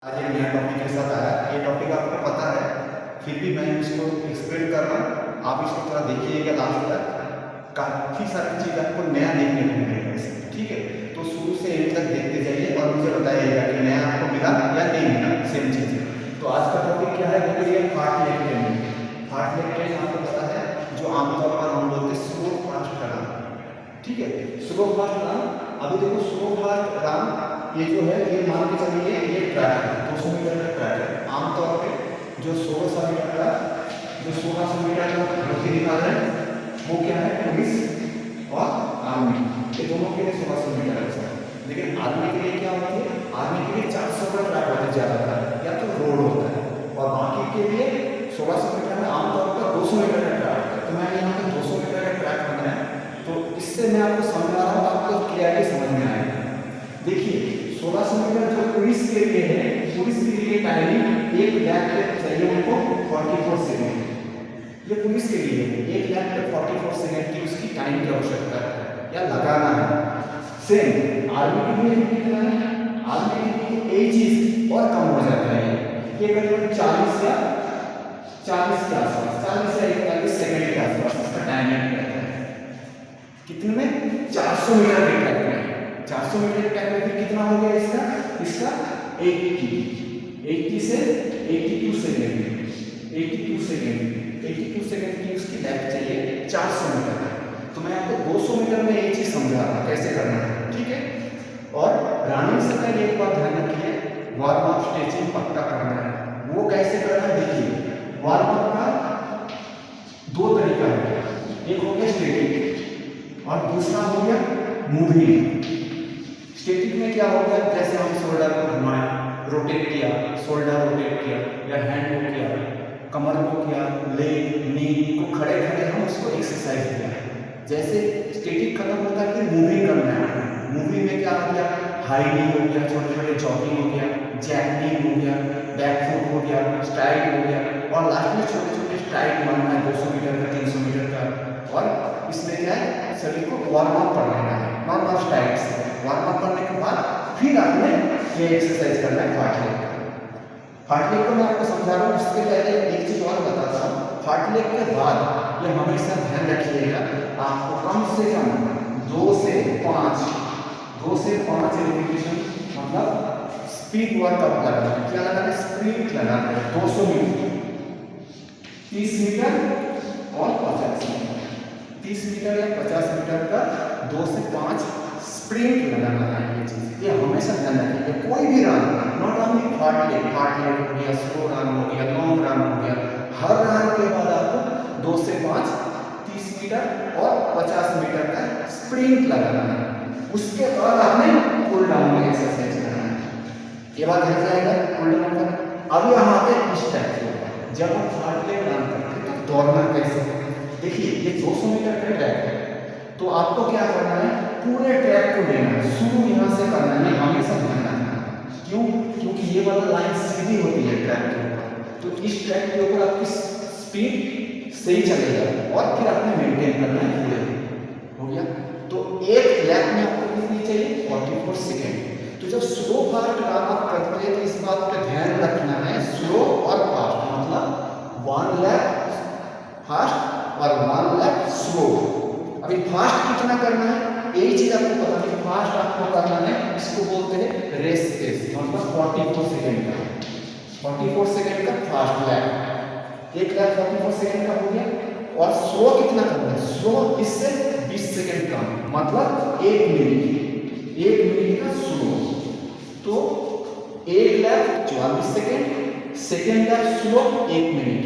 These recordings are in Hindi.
आज एक नया टॉपिक के साथ आया। ये टॉपिक आपको पता है, फिर भी मैं इसको एक्सप्लेन कर रहा हूँ। आप इसको थोड़ा देखिएगा लास्ट तक, काफ़ी सारी चीज़ आपको नया देखने को मिलेगा इसमें। ठीक है, तो शुरू से एंड तक देखते जाइए और मुझे बताइएगा कि नया आपको मिला या नहीं मिला सेम चीज़। तो आज का टॉपिक क्या है, वो ये heart leg training. Heart leg training आपको पता है, जो आमतौर पर हम बोलते हैं स्लो फास्ट रन। ठीक है, स्लो फास्ट रन। अभी देखो स्लो फास्ट रन ये जो है, ये मान के चलिए ये ट्रैक है, 200 मीटर का ट्रैक है। आमतौर पे जो 1600 मीटर का भर्ती निकाल रहे हैं वो क्या है, पुलिस और आर्मी, ये दोनों के लिए 1600 मीटर है। लेकिन आर्मी के लिए क्या होती है, आर्मी के लिए 400 का ट्रैक होता है ज्यादातर, या तो रोड होता है, और बाकी के लिए 1600 मीटर में आमतौर पर 200 मीटर का ट्रैक होता है। तो मैं यहाँ पे 200 मीटर का ट्रैक बनाया, तो इससे मैं आपको समझा रहा हूँ, आपको क्लियरली समझ में आएगा। देखिए 1600 मीटर जो पुलिस के लिए है, पुलिस के लिए टाइमिंग 1 लैप पे चाहिए उनको 44 सेकंड। ये पुलिस के लिए है, 1 लैप पे 44 सेकंड की उसकी टाइम की आवश्यकता है या लगाना है। सेम आर्मी के लिए कितना है, आर्मी के लिए एक चीज और कम हो जाता है, ये करीबन 40 या 40 के आसपास, 40 या 41 सेकंड के आसपास इसका टाइमिंग रहता है। कितने में, 400 मीटर के ट्रैक में। 400 मीटर के ट्रैक में फिर कितना हो गया इसका, इसका 80 से 82 सेकंड, 82 सेकंड, 82 सेकंड की उसकी लैप चाहिए 400 मीटर। तो मैं आपको 200 मीटर में एक चीज समझा रहा हूं कैसे करना है। ठीक है, और रनिंग से पहले एक बात ध्यान रखिए, वार्म अप स्ट्रेचिंग पक्का करना है। वो कैसे करना है, देखिए वार्म अप का 2 तरीका है, एक हो गया स्टैटिक और दूसरा हो गया मूविंग। स्टैटिक में क्या हो गया, जैसे हम शोल्डर को घुमाए, रोटेट किया, शोल्डर रोटेट किया, या हैंड को किया, कमर को किया, लेग नी को खड़े खड़े हम उसको एक्सरसाइज किया। जैसे स्टैटिक खत्म होता है फिर मूविंग करना है। मूविंग में क्या हो गया, हाई नी हो गया, छोटे छोटे जॉगिंग हो गया, जैक नी हो गया, बैक फुट हो गया, स्ट्राइड हो गया, और लास्ट में छोटे छोटे स्ट्राइड मारना है 200 मीटर का, 300 मीटर का। और इसमें क्या है, शरीर को वार्म अप कर लेना है नॉर्मल स्ट्राइड से। वार्म अप करने के बाद फिर आपने ये एक्सरसाइज करना है फार्ट लेग। फार्ट लेग को मैं आपको समझा रहा हूँ, उसके पहले एक चीज और बताता हूँ। फार्ट लेग के बाद ये हमेशा ध्यान रखिएगा, आपको कम से कम 2 से 5 रिपीटेशन, मतलब स्पीड वर्कआउट लगाना है। क्या लगाना है, स्प्रिंट लगाना है। 200 मीटर, 30 मीटर और 50 मीटर, 30 मीटर या 50 मीटर का 2 से 5 स्प्रिंट लगाना है। ये चीज ये हमेशा ध्यान रखिएगा, कोई भी run, not only fart leg हो गया, स्लो रन हो गया, लॉन्ग रन हो गया, हर रन के बाद आपको 2 से 5 30 मीटर और 50 मीटर का स्प्रिंट लगाना है। उसके बाद आपने कूल डाउन में एक्सरसाइज करना है। ये बात ध्यान रहेगा, कूल डाउन का। अब यहाँ पे इस टाइप से जब हम फार्ट लेग रन करते हैं तो दौड़ना कैसे, देखिए ये 200 मीटर का ट्रैक है, तो आपको क्या करना है, पूरे ट्रैक को लेना है, शुरू यहाँ से करना है, हमेशा ध्यान रखना। क्यों, क्योंकि ये वाला लाइन सीधी होती है ट्रैक के ऊपर, तो इस ट्रैक के ऊपर आपकी स्पीड सही चलेगा, और फिर आपने मेंटेन करना है पूरे। हो गया, तो एक लैप में आपको कितनी चाहिए, 44 सेकेंड। तो जब स्लो फास्ट रन आप करते हैं तो इस बात का ध्यान रखना है, स्लो और फास्ट, मतलब 1 लैप फास्ट और 1 लैप स्लो। अभी फास्ट कितना करना है, यही चीज आपको पता है। फास्ट आपको करना है, इसको बोलते हैं रेस पेस, मतलब 44 सेकंड का, 44 सेकंड का फास्ट लैप, एक लैप 44 सेकंड का हो गया। और स्लो कितना करना है, स्लो इससे 20 सेकंड कम, मतलब 1 मिनट, 1 मिनट का स्लो। तो एक lap 44 second, second lap slow 1 minute,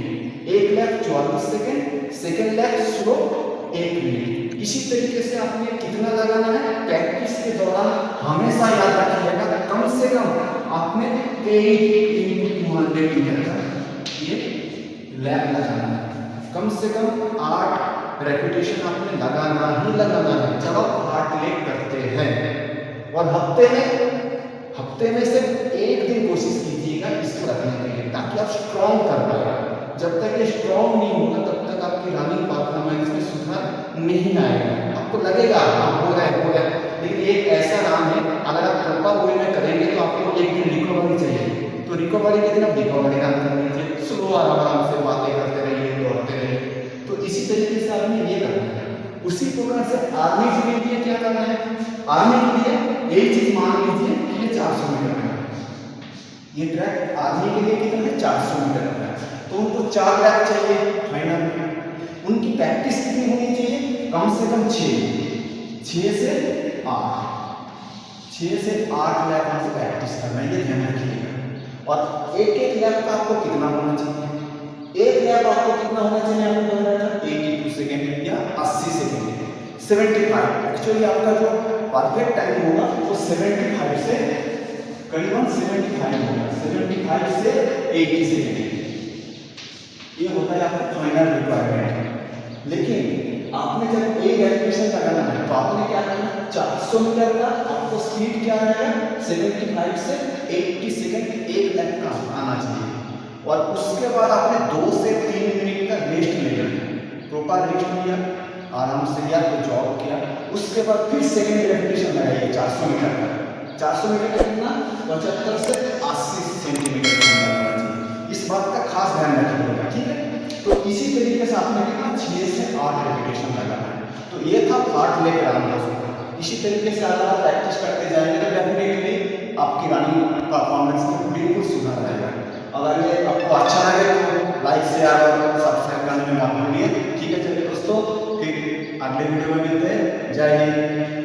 एक lap 44 second, second lap slow 1 minute. इसी तरीके से आपने कितना लगाना है, प्रैक्टिस के दौरान हमेशा याद रखिएगा, कम से कम आपने 8 × 200 मीटर का ये लैप लगाना है। कम से कम 8 रेपिटेशन आपने लगाना ही लगाना है जब आप फार्ट लेग करते हैं। और हफ्ते में सिर्फ एक दिन कोशिश कीजिएगा इसको रखने के लिए, ताकि आप स्ट्रॉन्ग कर पाए। जब तक ये स्ट्रॉन्ग नहीं होगा तब तक आपकी रनिंग परफॉर्मेंस में सुधार नहीं आएगा। आपको लगेगा हाँ हो रहा है, लेकिन एक ऐसा नाम है, अगर आप प्रॉपर वे में करेंगे तो आपको एक दिन रिकवरी चाहिए, तो रिकवरी कितना रिकवरी रन कर लीजिए, स्लो आराम से बातें करते रहिए, दौड़ते रहिए। तो इसी तरीके से आपने ये करना है। उसी प्रकार से आर्मी के लिए क्या करना है, आर्मी के लिए एक चीज मान लीजिए कि ये 400 मीटर का है, ये ट्रैक आर्मी के लिए कितना है 400 मीटर का है, तो उनको 4 लैप चाहिए फाइनल में। उनकी प्रैक्टिस कितनी होनी चाहिए, कम से कम 6 से 8 लैप आपको प्रैक्टिस करना है, ये ध्यान रखिएगा। और एक लैप का आपको कितना होना चाहिए, एक लैप आपको कितना होना चाहिए, आपको बताया था 82 सेकेंड या 80 सेकेंड, 75। एक्चुअली आपका जो परफेक्ट टाइम होगा वो 75 से करीबन 75 होगा, 75 से 80 सेकेंड, ये होता है आपका फाइनल रिक्वायरमेंट। लेकिन आपने जब एक रेपिटेशन लगाना है तो आपने क्या करना है, 400 मीटर का आपको स्पीड क्या रहेगा, 75 से 80 सेकेंड एक लैप का आना चाहिए। और उसके बाद आपने 2 से 3 मिनट का रेस्ट ले लेना, प्रॉपर रेस्ट लिया, आराम से या तो जॉग किया, उसके बाद फिर सेकेंड रेपिटेशन लगाइए 400 मीटर का। 400 मीटर का कितना, 75 से 80 सेंटीमीटर का होना चाहिए, इस बात का खास ध्यान रखिएगा, ठीक है। तो इसी तरीके से आपने कितना 6 से 8 रेपिटेशन लगाना है। तो ये था पार्ट लेकर आना दोस्तों। इसी तरीके से अगर आप प्रैक्टिस करते जाएंगे तो डेफिनेटली आपकी रनिंग परफॉर्मेंस में बिल्कुल सुधार आएगा। अगर ये आपको अच्छा लगे तो लाइक शेयर और सब्सक्राइब करने में मत भूलिए, ठीक है। चलिए दोस्तों, फिर अगले वीडियो में मिलते हैं। जय हिंद।